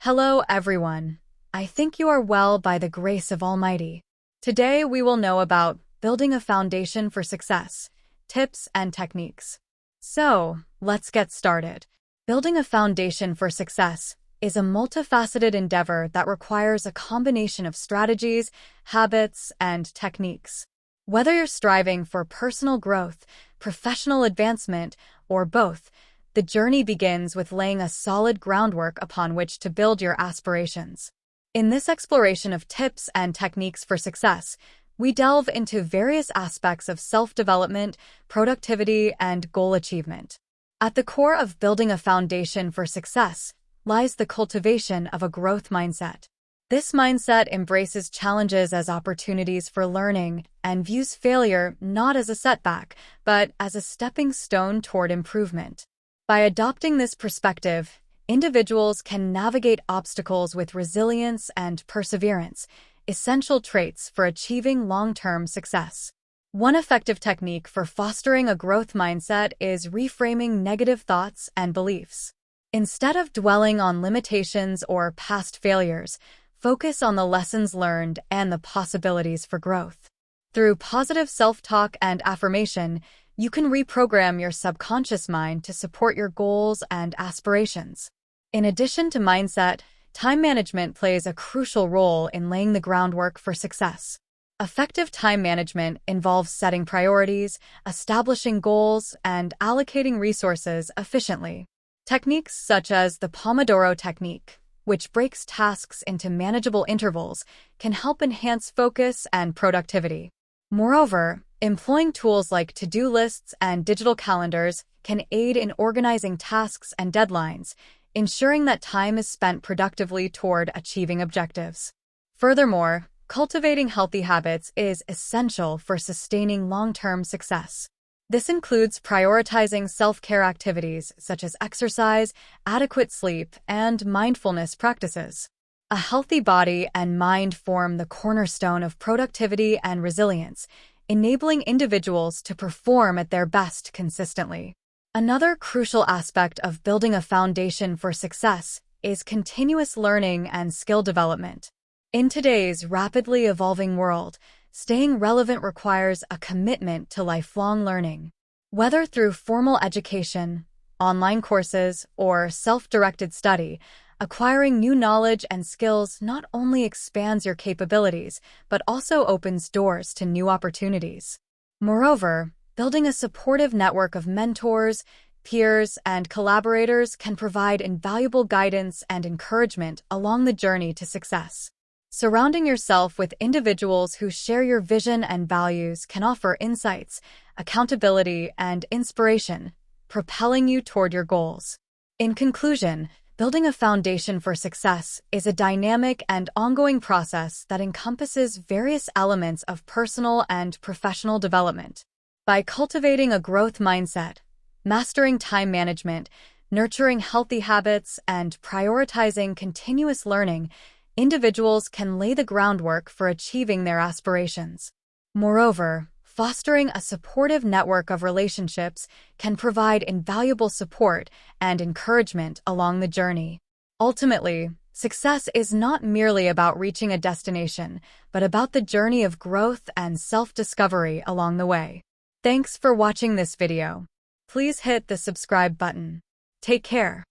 Hello, everyone. I think you are well by the grace of Almighty. Today, we will know about building a foundation for success, tips and techniques. So, let's get started. Building a foundation for success is a multifaceted endeavor that requires a combination of strategies, habits, and techniques. Whether you're striving for personal growth, professional advancement, or both, the journey begins with laying a solid groundwork upon which to build your aspirations. In this exploration of tips and techniques for success, we delve into various aspects of self-development, productivity, and goal achievement. At the core of building a foundation for success lies the cultivation of a growth mindset. This mindset embraces challenges as opportunities for learning and views failure not as a setback, but as a stepping stone toward improvement. By adopting this perspective, individuals can navigate obstacles with resilience and perseverance, essential traits for achieving long-term success. One effective technique for fostering a growth mindset is reframing negative thoughts and beliefs. Instead of dwelling on limitations or past failures, focus on the lessons learned and the possibilities for growth. Through positive self-talk and affirmation, you can reprogram your subconscious mind to support your goals and aspirations. In addition to mindset, time management plays a crucial role in laying the groundwork for success. Effective time management involves setting priorities, establishing goals, and allocating resources efficiently. Techniques such as the Pomodoro technique, which breaks tasks into manageable intervals, can help enhance focus and productivity. Moreover, employing tools like to-do lists and digital calendars can aid in organizing tasks and deadlines, ensuring that time is spent productively toward achieving objectives. Furthermore, cultivating healthy habits is essential for sustaining long-term success. This includes prioritizing self-care activities such as exercise, adequate sleep, and mindfulness practices. A healthy body and mind form the cornerstone of productivity and resilience, enabling individuals to perform at their best consistently. Another crucial aspect of building a foundation for success is continuous learning and skill development. In today's rapidly evolving world, staying relevant requires a commitment to lifelong learning. Whether through formal education, online courses, or self-directed study, acquiring new knowledge and skills not only expands your capabilities, but also opens doors to new opportunities. Moreover, building a supportive network of mentors, peers, and collaborators can provide invaluable guidance and encouragement along the journey to success. Surrounding yourself with individuals who share your vision and values can offer insights, accountability, and inspiration, propelling you toward your goals. In conclusion, building a foundation for success is a dynamic and ongoing process that encompasses various elements of personal and professional development. By cultivating a growth mindset, mastering time management, nurturing healthy habits, and prioritizing continuous learning, individuals can lay the groundwork for achieving their aspirations. Moreover, fostering a supportive network of relationships can provide invaluable support and encouragement along the journey. Ultimately, success is not merely about reaching a destination, but about the journey of growth and self-discovery along the way. Thanks for watching this video. Please hit the subscribe button. Take care.